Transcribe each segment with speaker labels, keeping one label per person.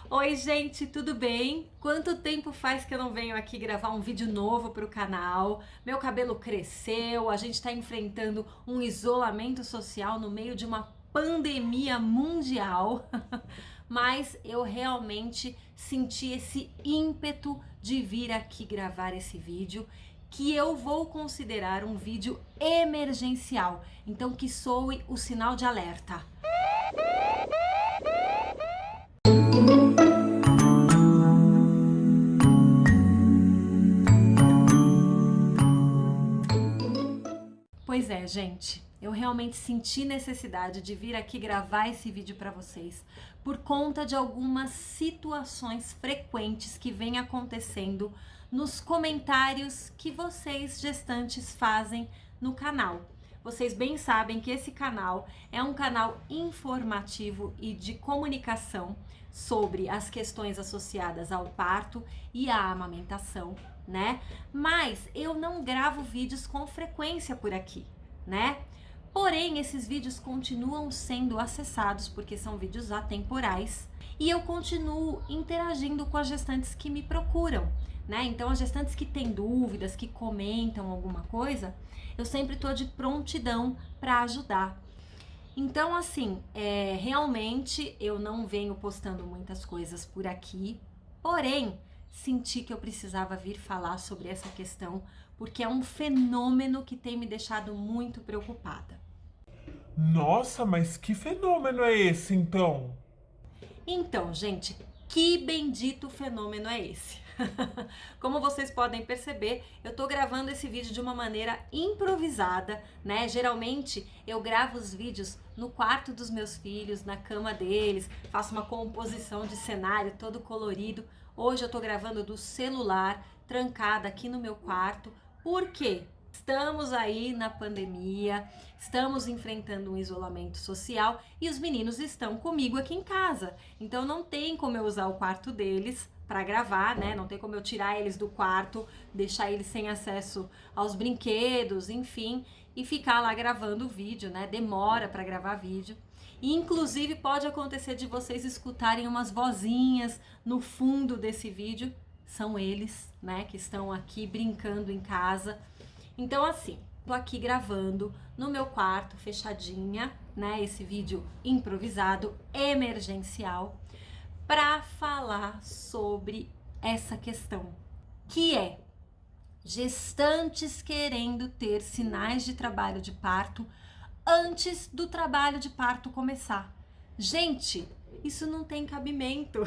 Speaker 1: Oi, gente, tudo bem? Quanto tempo faz que eu não venho aqui gravar um vídeo novo para o canal? Meu cabelo cresceu, a gente está enfrentando um isolamento social no meio de uma pandemia mundial, mas eu realmente senti esse ímpeto de vir aqui gravar esse vídeo, que eu vou considerar um vídeo emergencial, então que soe o sinal de alerta. Pois é, gente, eu realmente senti necessidade de vir aqui gravar esse vídeo para vocês por conta de algumas situações frequentes que vêm acontecendo nos comentários que vocês gestantes fazem no canal. Vocês bem sabem que esse canal é um canal informativo e de comunicação sobre as questões associadas ao parto e à amamentação, né? Mas eu não gravo vídeos com frequência por aqui, né? Porém, esses vídeos continuam sendo acessados porque são vídeos atemporais e eu continuo interagindo com as gestantes que me procuram, né? Então, as gestantes que têm dúvidas, que comentam alguma coisa, eu sempre tô de prontidão para ajudar. Então, assim, realmente eu não venho postando muitas coisas por aqui, porém, senti que eu precisava vir falar sobre essa questão, porque é um fenômeno que tem me deixado muito preocupada.
Speaker 2: Nossa, mas que fenômeno é esse então?
Speaker 1: Então, gente, que bendito fenômeno é esse? Como vocês podem perceber, eu tô gravando esse vídeo de uma maneira improvisada, né? Geralmente eu gravo os vídeos no quarto dos meus filhos, na cama deles, faço uma composição de cenário todo colorido. Hoje eu tô gravando do celular, trancada aqui no meu quarto. Por quê? Estamos aí na pandemia, estamos enfrentando um isolamento social e os meninos estão comigo aqui em casa. Então não tem como eu usar o quarto deles para gravar, né? Não tem como eu tirar eles do quarto, deixar eles sem acesso aos brinquedos, enfim, e ficar lá gravando o vídeo, né? Demora para gravar vídeo. E, inclusive pode acontecer de vocês escutarem umas vozinhas no fundo desse vídeo. São eles, né, que estão aqui brincando em casa. Então, assim, tô aqui gravando no meu quarto, fechadinha, né? Esse vídeo improvisado, emergencial, para falar sobre essa questão, que é gestantes querendo ter sinais de trabalho de parto antes do trabalho de parto começar. Gente, isso não tem cabimento.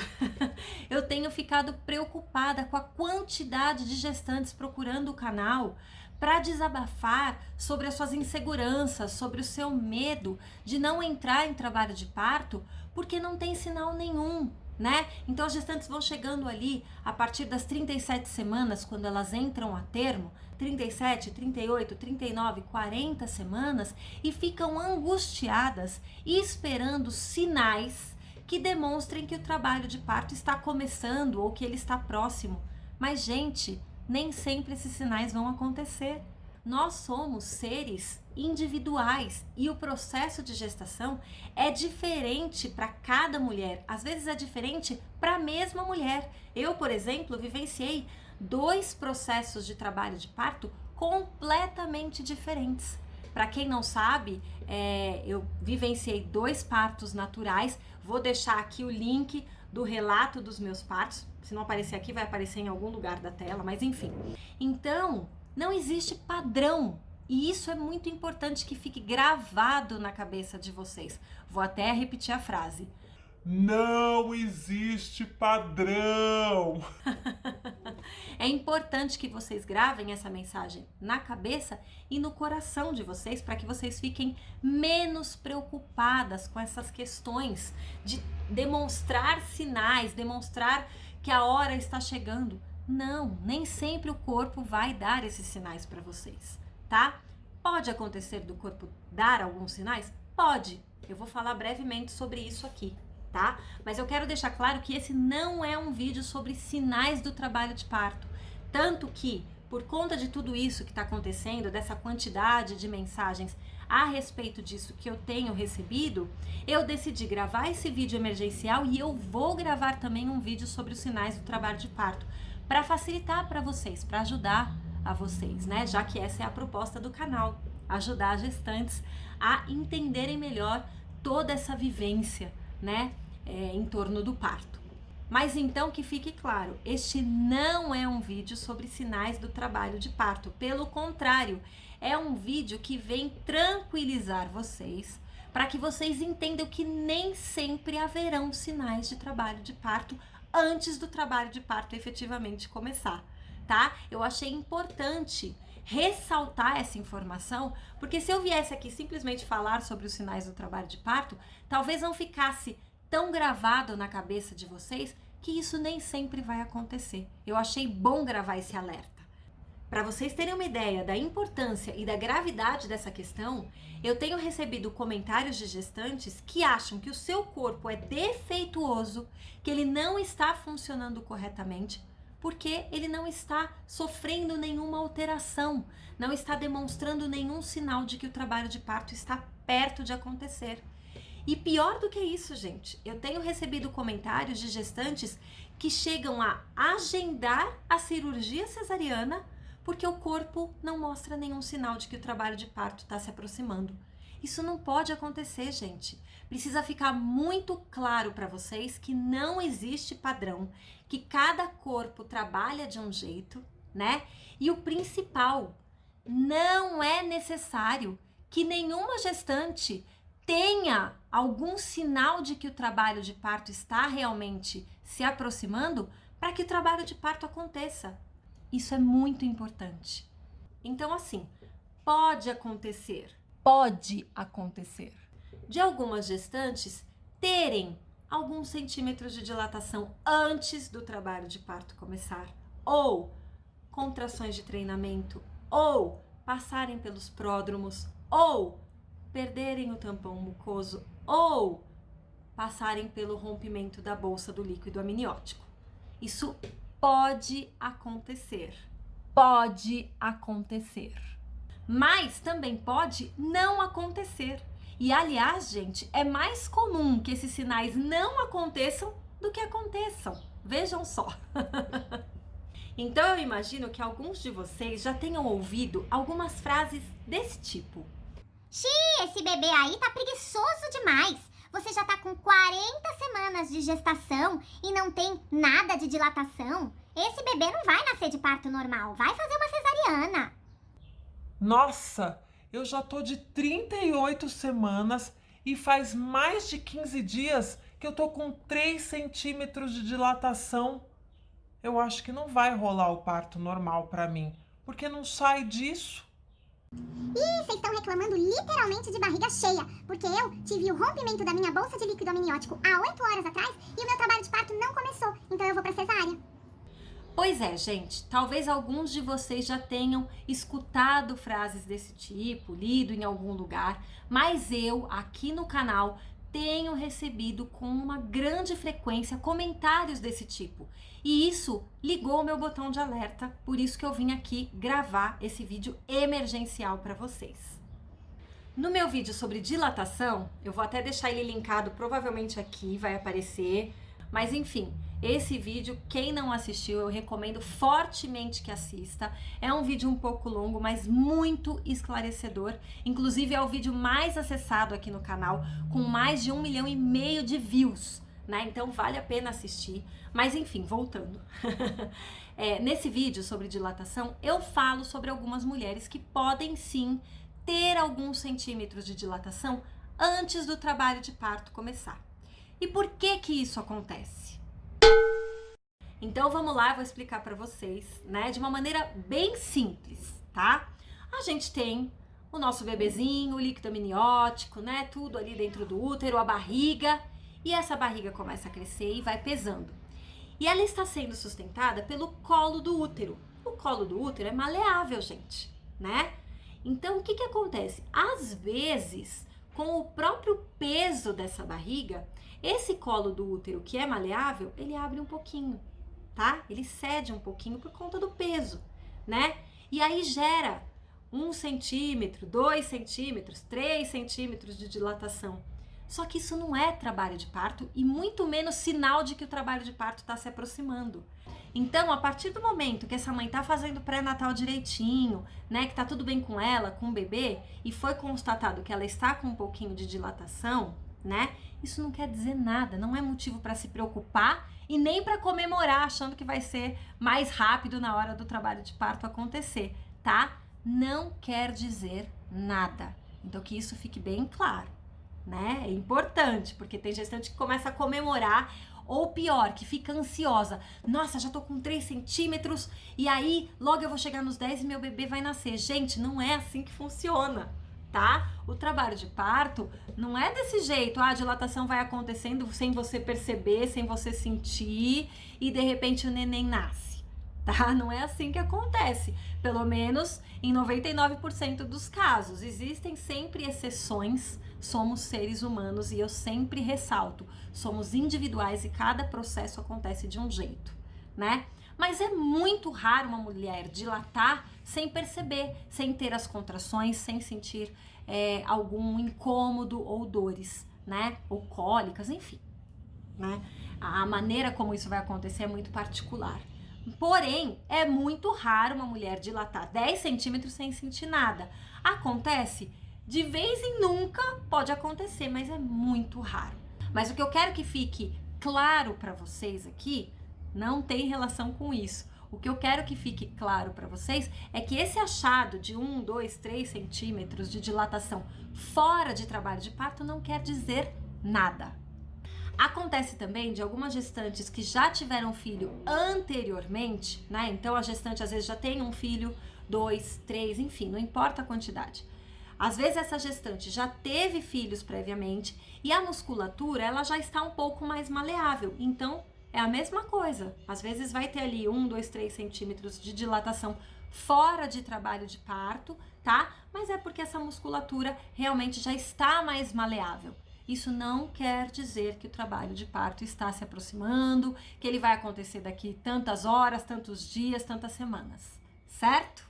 Speaker 1: Eu tenho ficado preocupada com a quantidade de gestantes procurando o canal para desabafar sobre as suas inseguranças, sobre o seu medo de não entrar em trabalho de parto, porque não tem sinal nenhum, né? Então as gestantes vão chegando ali a partir das 37 semanas, quando elas entram a termo, 37, 38, 39, 40 semanas, e ficam angustiadas e esperando sinais que demonstrem que o trabalho de parto está começando ou que ele está próximo. Mas, gente, nem sempre esses sinais vão acontecer. Nós somos seres individuais e o processo de gestação é diferente para cada mulher. Às vezes é diferente para a mesma mulher. Eu, por exemplo, vivenciei 2 processos de trabalho de parto completamente diferentes. Para quem não sabe, eu vivenciei 2 partos naturais. Vou deixar aqui o link do relato dos meus partos. Se não aparecer aqui, vai aparecer em algum lugar da tela, mas enfim. Então, não existe padrão. E isso é muito importante que fique gravado na cabeça de vocês. Vou até repetir a frase.
Speaker 2: Não existe padrão!
Speaker 1: É importante que vocês gravem essa mensagem na cabeça e no coração de vocês para que vocês fiquem menos preocupadas com essas questões de demonstrar sinais, demonstrar que a hora está chegando. Não, nem sempre o corpo vai dar esses sinais para vocês, tá? Pode acontecer do corpo dar alguns sinais? Pode. Eu vou falar brevemente sobre isso aqui, tá? Mas eu quero deixar claro que esse não é um vídeo sobre sinais do trabalho de parto. Tanto que por conta de tudo isso que está acontecendo, dessa quantidade de mensagens a respeito disso que eu tenho recebido, eu decidi gravar esse vídeo emergencial e eu vou gravar também um vídeo sobre os sinais do trabalho de parto, para facilitar para vocês, para ajudar a vocês, né? Já que essa é a proposta do canal, ajudar as gestantes a entenderem melhor toda essa vivência, né, em torno do parto. Mas então que fique claro, este não é um vídeo sobre sinais do trabalho de parto, pelo contrário, é um vídeo que vem tranquilizar vocês, para que vocês entendam que nem sempre haverão sinais de trabalho de parto antes do trabalho de parto efetivamente começar, tá? Eu achei importante ressaltar essa informação, porque se eu viesse aqui simplesmente falar sobre os sinais do trabalho de parto, talvez não ficasse tão gravado na cabeça de vocês que isso nem sempre vai acontecer. Eu achei bom gravar esse alerta. Para vocês terem uma ideia da importância e da gravidade dessa questão, eu tenho recebido comentários de gestantes que acham que o seu corpo é defeituoso, que ele não está funcionando corretamente, porque ele não está sofrendo nenhuma alteração, não está demonstrando nenhum sinal de que o trabalho de parto está perto de acontecer. E pior do que isso, gente, eu tenho recebido comentários de gestantes que chegam a agendar a cirurgia cesariana porque o corpo não mostra nenhum sinal de que o trabalho de parto está se aproximando. Isso não pode acontecer, gente. Precisa ficar muito claro para vocês que não existe padrão, que cada corpo trabalha de um jeito, né? E o principal, não é necessário que nenhuma gestante tenha algum sinal de que o trabalho de parto está realmente se aproximando para que o trabalho de parto aconteça. Isso é muito importante. Então, assim, pode acontecer de algumas gestantes terem alguns centímetros de dilatação antes do trabalho de parto começar, ou contrações de treinamento, ou passarem pelos pródromos, ou perderem o tampão mucoso, ou passarem pelo rompimento da bolsa do líquido amniótico. Isso pode acontecer. Mas também pode não acontecer. E aliás, gente, é mais comum que esses sinais não aconteçam do que aconteçam. Vejam só. Então eu imagino que alguns de vocês já tenham ouvido algumas frases desse tipo.
Speaker 3: Esse bebê aí tá preguiçoso demais. Você já tá com 40 semanas de gestação e não tem nada de dilatação. Esse bebê não vai nascer de parto normal, vai fazer uma cesariana.
Speaker 2: Nossa, eu já tô de 38 semanas e faz mais de 15 dias que eu tô com 3 centímetros de dilatação. Eu acho que não vai rolar o parto normal pra mim, porque não sai disso.
Speaker 3: Ih, vocês estão reclamando literalmente de barriga cheia, porque eu tive o rompimento da minha bolsa de líquido amniótico há 8 horas atrás e o meu trabalho de parto não começou, então eu vou pra cesárea.
Speaker 1: Pois é, gente, talvez alguns de vocês já tenham escutado frases desse tipo, lido em algum lugar, mas eu, aqui no canal, tenho recebido com uma grande frequência comentários desse tipo. E isso ligou o meu botão de alerta, por isso que eu vim aqui gravar esse vídeo emergencial para vocês. No meu vídeo sobre dilatação, eu vou até deixar ele linkado provavelmente aqui, vai aparecer, mas enfim, esse vídeo, quem não assistiu, eu recomendo fortemente que assista. É um vídeo um pouco longo, mas muito esclarecedor. Inclusive, é o vídeo mais acessado aqui no canal, com mais de 1,5 milhão de views, né? Então, vale a pena assistir. Mas, enfim, voltando. Nesse vídeo sobre dilatação, eu falo sobre algumas mulheres que podem, sim, ter alguns centímetros de dilatação antes do trabalho de parto começar. E por que que isso acontece? Então vamos lá, eu vou explicar para vocês, né, de uma maneira bem simples, tá? A gente tem o nosso bebezinho, o líquido amniótico, né, tudo ali dentro do útero, a barriga, e essa barriga começa a crescer e vai pesando. E ela está sendo sustentada pelo colo do útero. O colo do útero é maleável, gente, né? Então o que que acontece? Às vezes, com o próprio peso dessa barriga, esse colo do útero que é maleável, ele abre um pouquinho, tá? Ele cede um pouquinho por conta do peso, né? E aí gera 1 centímetro, 2 centímetros, 3 centímetros de dilatação. Só que isso não é trabalho de parto e muito menos sinal de que o trabalho de parto está se aproximando. Então, a partir do momento que essa mãe está fazendo pré-natal direitinho, né, que tá tudo bem com ela, com o bebê, e foi constatado que ela está com um pouquinho de dilatação, né, isso não quer dizer nada, não é motivo para se preocupar e nem para comemorar achando que vai ser mais rápido na hora do trabalho de parto acontecer, tá? Não quer dizer nada. Então, que isso fique bem claro, né? É importante, porque tem gestante que começa a comemorar, ou pior, que fica ansiosa. Nossa, já tô com 3 centímetros e aí logo eu vou chegar nos 10 e meu bebê vai nascer. Gente, não é assim que funciona, tá? O trabalho de parto não é desse jeito. A dilatação vai acontecendo sem você perceber, sem você sentir e de repente o neném nasce, tá? Não é assim que acontece. Pelo menos em 99% dos casos. Existem sempre exceções. Somos seres humanos e eu sempre ressalto, somos individuais e cada processo acontece de um jeito, né? Mas é muito raro uma mulher dilatar sem perceber, sem ter as contrações, sem sentir algum incômodo ou dores, né? Ou cólicas, enfim, né? A maneira como isso vai acontecer é muito particular. Porém, é muito raro uma mulher dilatar 10 centímetros sem sentir nada. Acontece? De vez em nunca pode acontecer, mas é muito raro. Mas o que eu quero que fique claro para vocês aqui não tem relação com isso. O que eu quero que fique claro para vocês é que esse achado de 1, 2, 3 centímetros de dilatação fora de trabalho de parto não quer dizer nada. Acontece também de algumas gestantes que já tiveram filho anteriormente, né? Então a gestante às vezes já tem um filho, 2, 3, enfim, não importa a quantidade. Às vezes essa gestante já teve filhos previamente e a musculatura ela já está um pouco mais maleável, então é a mesma coisa. Às vezes vai ter ali 1, 2, 3 centímetros de dilatação fora de trabalho de parto, tá? Mas é porque essa musculatura realmente já está mais maleável. Isso não quer dizer que o trabalho de parto está se aproximando, que ele vai acontecer daqui tantas horas, tantos dias, tantas semanas, certo?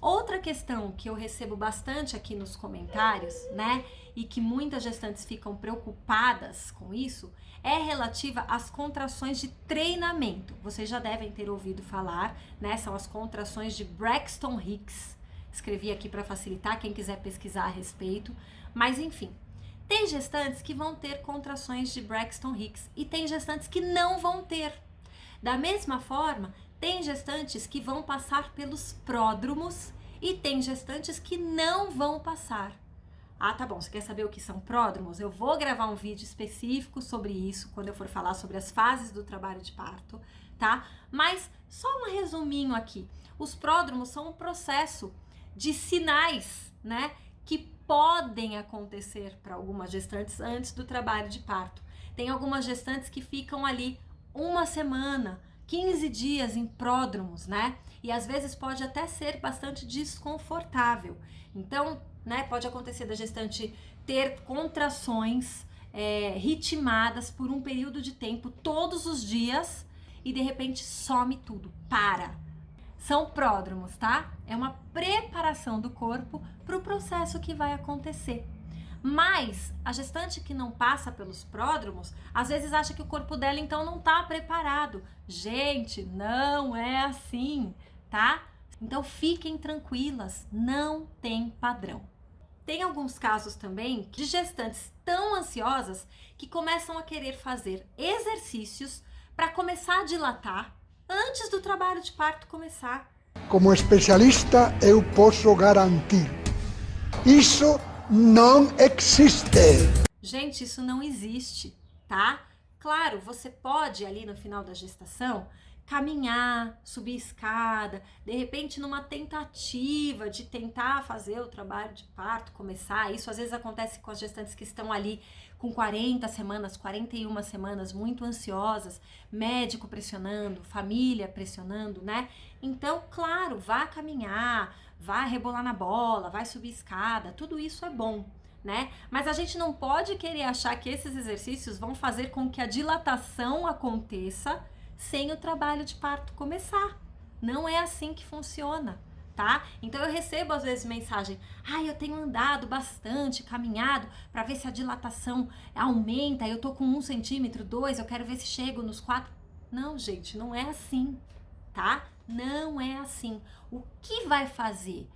Speaker 1: Outra questão que eu recebo bastante aqui nos comentários, né, e que muitas gestantes ficam preocupadas com isso, é relativa às contrações de treinamento. Vocês já devem ter ouvido falar, né, são as contrações de Braxton Hicks. Escrevi aqui para facilitar quem quiser pesquisar a respeito, mas enfim. Tem gestantes que vão ter contrações de Braxton Hicks e tem gestantes que não vão ter. Da mesma forma, tem gestantes que vão passar pelos pródromos e tem gestantes que não vão passar. Ah, tá bom, você quer saber o que são pródromos? Eu vou gravar um vídeo específico sobre isso, quando eu for falar sobre as fases do trabalho de parto, tá? Mas só um resuminho aqui. Os pródromos são um processo de sinais, né, que podem acontecer para algumas gestantes antes do trabalho de parto. Tem algumas gestantes que ficam ali 1 semana, 15 dias em pródromos, né? E às vezes pode até ser bastante desconfortável. Então, né, pode acontecer da gestante ter contrações ritmadas por um período de tempo, todos os dias, e de repente some tudo, para. São pródromos, tá? É uma preparação do corpo para o processo que vai acontecer. Mas a gestante que não passa pelos pródromos, às vezes acha que o corpo dela então não está preparado. Gente, não é assim, tá? Então fiquem tranquilas, não tem padrão. Tem alguns casos também de gestantes tão ansiosas que começam a querer fazer exercícios para começar a dilatar antes do trabalho de parto começar.
Speaker 4: Como especialista, eu posso garantir: isso não existe.
Speaker 1: Gente, isso não existe, tá? Claro, você pode ali no final da gestação caminhar, subir escada, de repente numa tentativa de tentar fazer o trabalho de parto começar. Isso às vezes acontece com as gestantes que estão ali com 40 semanas, 41 semanas, muito ansiosas, médico pressionando, família pressionando, né? Então, claro, vá caminhar, vá rebolar na bola, vai subir escada, tudo isso é bom, né? Mas a gente não pode querer achar que esses exercícios vão fazer com que a dilatação aconteça sem o trabalho de parto começar, Não é assim que funciona, tá? Então eu recebo às vezes mensagem: eu tenho andado bastante, caminhado, para ver se a dilatação aumenta, eu tô com 1 centímetro, 2, eu quero ver se chego nos 4. Não, gente, não é assim, tá? Não é assim. O que vai fazer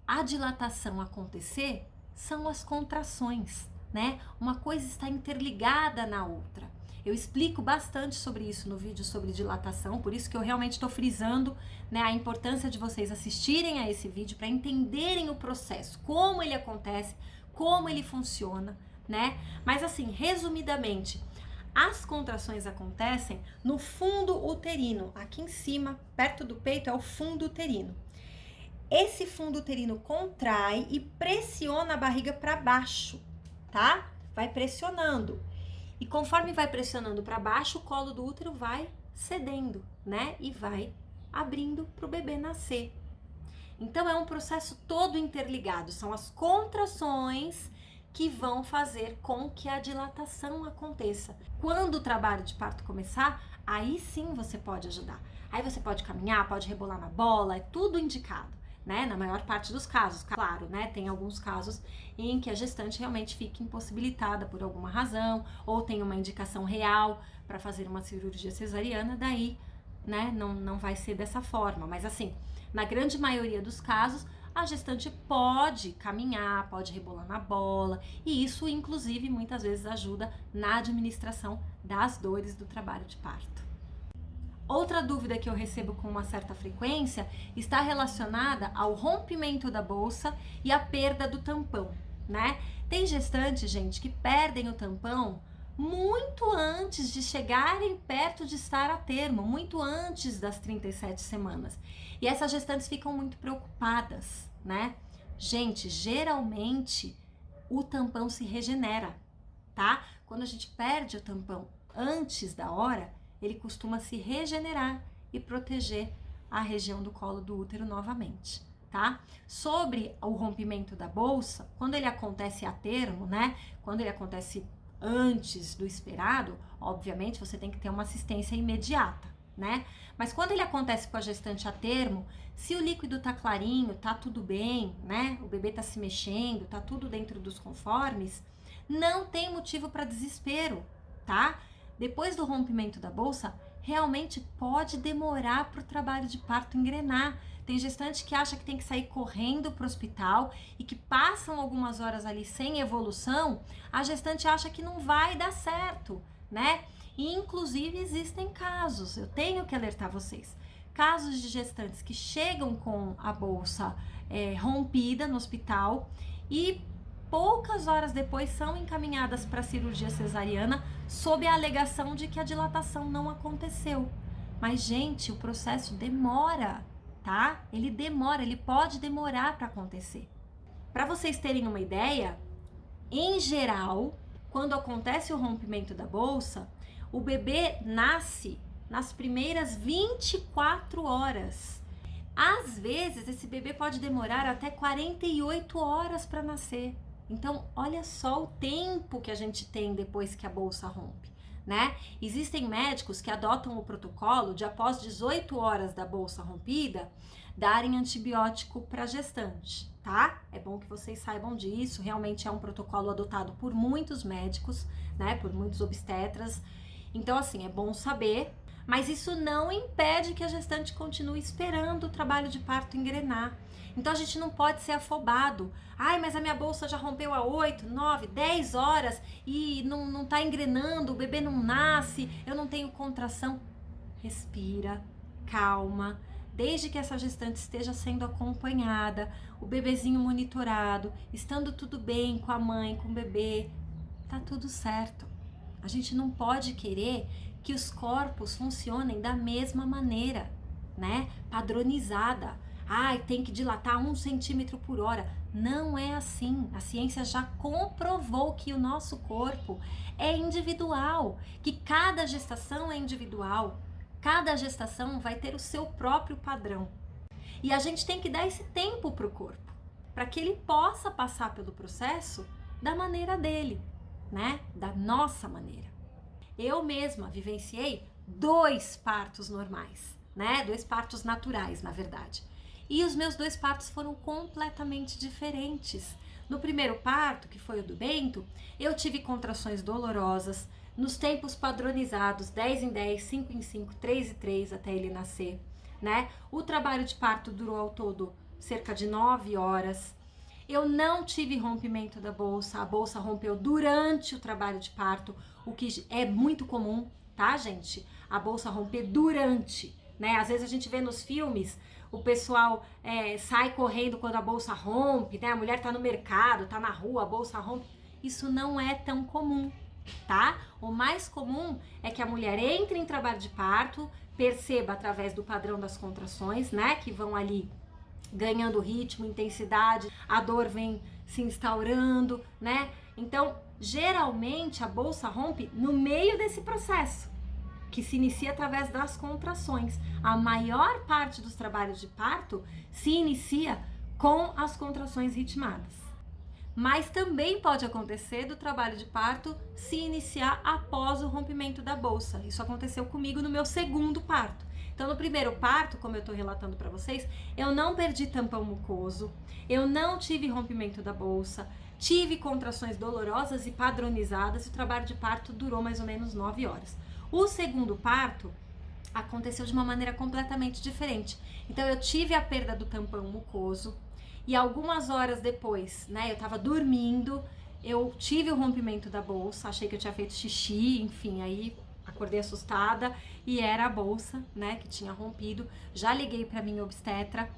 Speaker 1: a dilatação acontecer são as contrações, né? Uma coisa está interligada na outra. Eu explico bastante sobre isso no vídeo sobre dilatação, por isso que eu realmente estou frisando, né, a importância de vocês assistirem a esse vídeo para entenderem o processo, como ele acontece, como ele funciona, né? Mas assim, resumidamente, as contrações acontecem no fundo uterino, aqui em cima, perto do peito, é o fundo uterino. Esse fundo uterino contrai e pressiona a barriga para baixo, tá? Vai pressionando. E conforme vai pressionando para baixo, o colo do útero vai cedendo, né? E vai abrindo para o bebê nascer. Então é um processo todo interligado, são as contrações que vão fazer com que a dilatação aconteça. Quando o trabalho de parto começar, aí sim você pode ajudar. Aí você pode caminhar, pode rebolar na bola, é tudo indicado, né? Na maior parte dos casos, claro, né? Tem alguns casos em que a gestante realmente fica impossibilitada por alguma razão, ou tem uma indicação real para fazer uma cirurgia cesariana, daí, né, não vai ser dessa forma. Mas assim, na grande maioria dos casos, a gestante pode caminhar, pode rebolar na bola, e isso, inclusive, muitas vezes ajuda na administração das dores do trabalho de parto. Outra dúvida que eu recebo com uma certa frequência está relacionada ao rompimento da bolsa e à perda do tampão, né? Tem gestantes, gente, que perdem o tampão muito antes de chegarem perto de estar a termo, muito antes das 37 semanas. E essas gestantes ficam muito preocupadas, né? Gente, geralmente o tampão se regenera, tá? Quando a gente perde o tampão antes da hora, ele costuma se regenerar e proteger a região do colo do útero novamente, tá? Sobre o rompimento da bolsa, quando ele acontece a termo, né? Quando ele acontece antes do esperado, obviamente você tem que ter uma assistência imediata, né? Mas quando ele acontece com a gestante a termo, se o líquido tá clarinho, tá tudo bem, né? O bebê tá se mexendo, tá tudo dentro dos conformes, não tem motivo para desespero, tá? Depois do rompimento da bolsa, realmente pode demorar para o trabalho de parto engrenar. Tem gestante que acha que tem que sair correndo para o hospital e que passam algumas horas ali sem evolução, a gestante acha que não vai dar certo, né? E, inclusive, existem casos, eu tenho que alertar vocês, casos de gestantes que chegam com a bolsa rompida no hospital e poucas horas depois são encaminhadas para cirurgia cesariana sob a alegação de que a dilatação não aconteceu. Mas, gente, o processo demora, tá? Ele demora, ele pode demorar para acontecer. Para vocês terem uma ideia, em geral, quando acontece o rompimento da bolsa, o bebê nasce nas primeiras 24 horas. Às vezes, esse bebê pode demorar até 48 horas para nascer. Então, olha só o tempo que a gente tem depois que a bolsa rompe, né? Existem médicos que adotam o protocolo de, após 18 horas da bolsa rompida, darem antibiótico para gestante, tá? É bom que vocês saibam disso, realmente é um protocolo adotado por muitos médicos, né? Por muitos obstetras. Então, assim, é bom saber, mas isso não impede que a gestante continue esperando o trabalho de parto engrenar. Então a gente não pode ser afobado. Ai, mas a minha bolsa já rompeu há 8, 9, 10 horas e não tá engrenando, o bebê não nasce, eu não tenho contração. Respira, calma. Desde que essa gestante esteja sendo acompanhada, o bebezinho monitorado, estando tudo bem com a mãe, com o bebê, tá tudo certo. A gente não pode querer que os corpos funcionem da mesma maneira, né? Padronizada. Ai, tem que dilatar 1 centímetro por hora. Não é assim. A ciência já comprovou que o nosso corpo é individual, que cada gestação é individual. Cada gestação vai ter o seu próprio padrão. E a gente tem que dar esse tempo para o corpo, para que ele possa passar pelo processo da maneira dele, né? Da nossa maneira. Eu mesma vivenciei 2 partos normais, né? 2 partos naturais, na verdade. E os meus 2 partos foram completamente diferentes. No primeiro parto, que foi o do Bento, eu tive contrações dolorosas, nos tempos padronizados, 10 em 10, 5 em 5, 3 em 3, até ele nascer, né? O trabalho de parto durou ao todo cerca de 9 horas. Eu não tive rompimento da bolsa, a bolsa rompeu durante o trabalho de parto, o que é muito comum, tá, gente? A bolsa romper durante, né? Às vezes a gente vê nos filmes, o pessoal sai correndo quando a bolsa rompe, né? A mulher tá no mercado, tá na rua, a bolsa rompe. Isso não é tão comum, tá? O mais comum é que a mulher entre em trabalho de parto, perceba através do padrão das contrações, né? Que vão ali ganhando ritmo, intensidade, a dor vem se instaurando, né? Então, geralmente a bolsa rompe no meio desse processo, que se inicia através das contrações. A maior parte dos trabalhos de parto se inicia com as contrações ritmadas. Mas também pode acontecer do trabalho de parto se iniciar após o rompimento da bolsa. Isso aconteceu comigo no meu segundo parto. Então, no primeiro parto, como eu estou relatando para vocês, eu não perdi tampão mucoso, eu não tive rompimento da bolsa, tive contrações dolorosas e padronizadas e o trabalho de parto durou mais ou menos 9 horas. O segundo parto aconteceu de uma maneira completamente diferente. Então, eu tive a perda do tampão mucoso e algumas horas depois, né, eu estava dormindo, eu tive o rompimento da bolsa, achei que eu tinha feito xixi, enfim, aí acordei assustada e era a bolsa, né, que tinha rompido. Já liguei para minha obstetra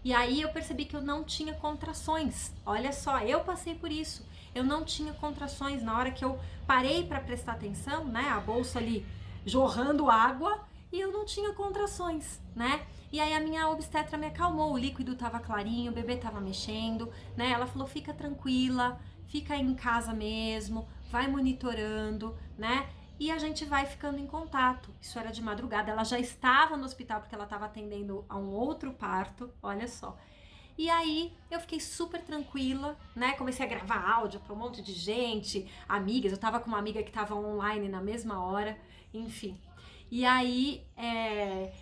Speaker 1: e aí eu percebi que eu não tinha contrações. Olha só, eu passei por isso. Eu não tinha contrações na hora que eu parei para prestar atenção, né, a bolsa ali jorrando água e eu não tinha contrações, né? E aí a minha obstetra me acalmou, o líquido tava clarinho, o bebê tava mexendo, né? Ela falou: "Fica tranquila, fica aí em casa mesmo, vai monitorando, né? E a gente vai ficando em contato." Isso era de madrugada, ela já estava no hospital porque ela estava atendendo a um outro parto, olha só. E aí eu fiquei super tranquila, né? Comecei a gravar áudio para um monte de gente, amigas. Eu tava com uma amiga que tava online na mesma hora, enfim. E aí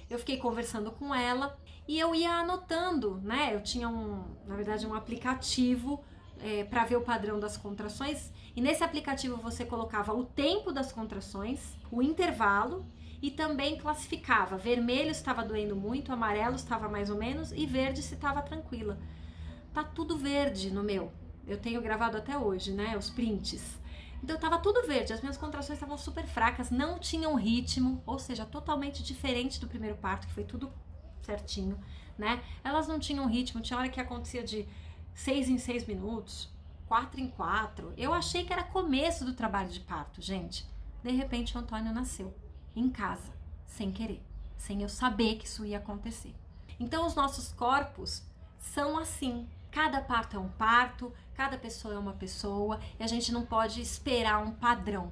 Speaker 1: eu fiquei conversando com ela e eu ia anotando, né? Eu tinha na verdade um aplicativo para ver o padrão das contrações. E nesse aplicativo você colocava o tempo das contrações, o intervalo e também classificava. Vermelho estava doendo muito, amarelo estava mais ou menos e verde se estava tranquila. Tá tudo verde no meu. Eu tenho gravado até hoje, né? Os prints. Então tava tudo verde, as minhas contrações estavam super fracas, não tinham ritmo, ou seja, totalmente diferente do primeiro parto, que foi tudo certinho, né? Elas não tinham ritmo, tinha hora que acontecia de 6 em 6 minutos, 4 em 4. Eu achei que era começo do trabalho de parto, gente. De repente o Antônio nasceu, em casa, sem querer, sem eu saber que isso ia acontecer. Então os nossos corpos são assim. Cada parto é um parto, cada pessoa é uma pessoa e a gente não pode esperar um padrão.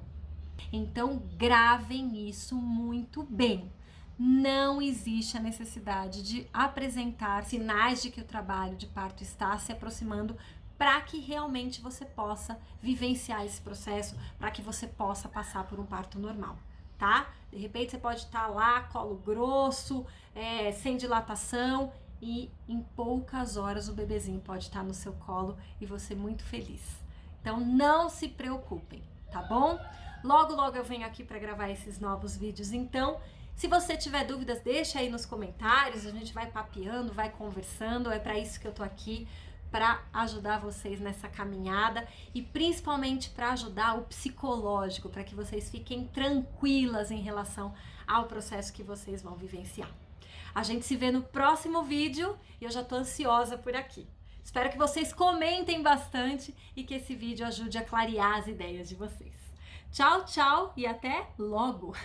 Speaker 1: Então gravem isso muito bem. Não existe a necessidade de apresentar sinais de que o trabalho de parto está se aproximando para que realmente você possa vivenciar esse processo, para que você possa passar por um parto normal, tá? De repente você pode estar lá, colo grosso, sem dilatação, e em poucas horas o bebezinho pode estar no seu colo e você muito feliz. Então não se preocupem, tá bom? Logo, logo eu venho aqui para gravar esses novos vídeos. Então, se você tiver dúvidas, deixa aí nos comentários, a gente vai papeando, vai conversando. É para isso que eu tô aqui, para ajudar vocês nessa caminhada e principalmente para ajudar o psicológico, para que vocês fiquem tranquilas em relação ao processo que vocês vão vivenciar. A gente se vê no próximo vídeo e eu já tô ansiosa por aqui. Espero que vocês comentem bastante e que esse vídeo ajude a clarear as ideias de vocês. Tchau, tchau e até logo!